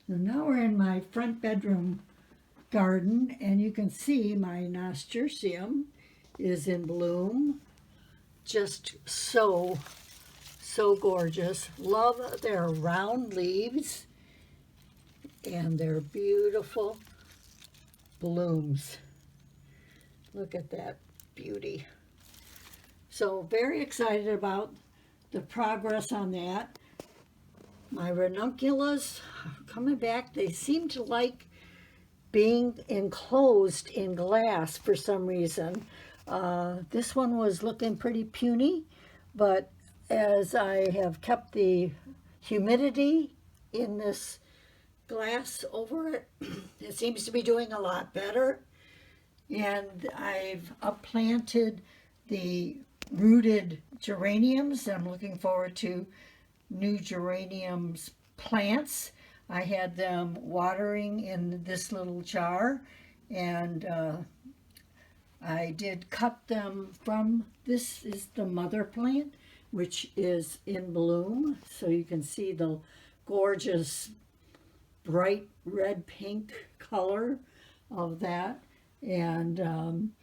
So now we're in my front bedroom garden, and you can see my nasturtium is in bloom. Just so gorgeous. Love their round leaves and their beautiful blooms. Look at that beauty. So very excited about the progress on that. My ranunculus are coming back. They seem to like being enclosed in glass for some reason. This one was looking pretty puny, but as I have kept the humidity in this glass over it, it seems to be doing a lot better. And I've upplanted the rooted geraniums. I'm looking forward to new geraniums plants. I had them watering in this little jar, and I did cut them from, this is the mother plant, which is in bloom. So you can see the gorgeous bright red pink color of that. And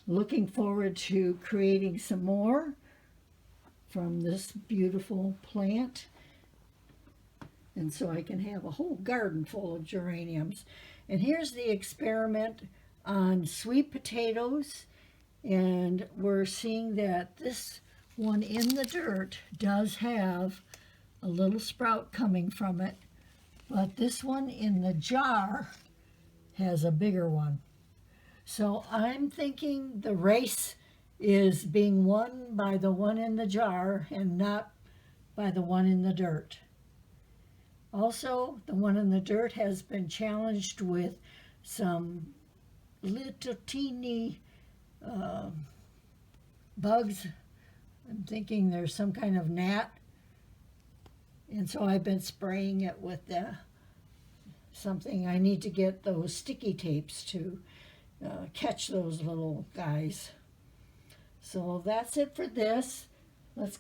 looking forward to creating some more from this beautiful plant. And so I can have a whole garden full of geraniums. And here's the experiment on sweet potatoes. And we're seeing that this one in the dirt does have a little sprout coming from it. But this one in the jar has a bigger one. So I'm thinking the race is being won by the one in the jar and not by the one in the dirt. Also, the one in the dirt has been challenged with some little teeny bugs. I'm thinking there's some kind of gnat. And so I've been spraying it with something. I need to get those sticky tapes to catch those little guys. So that's it for this. Let's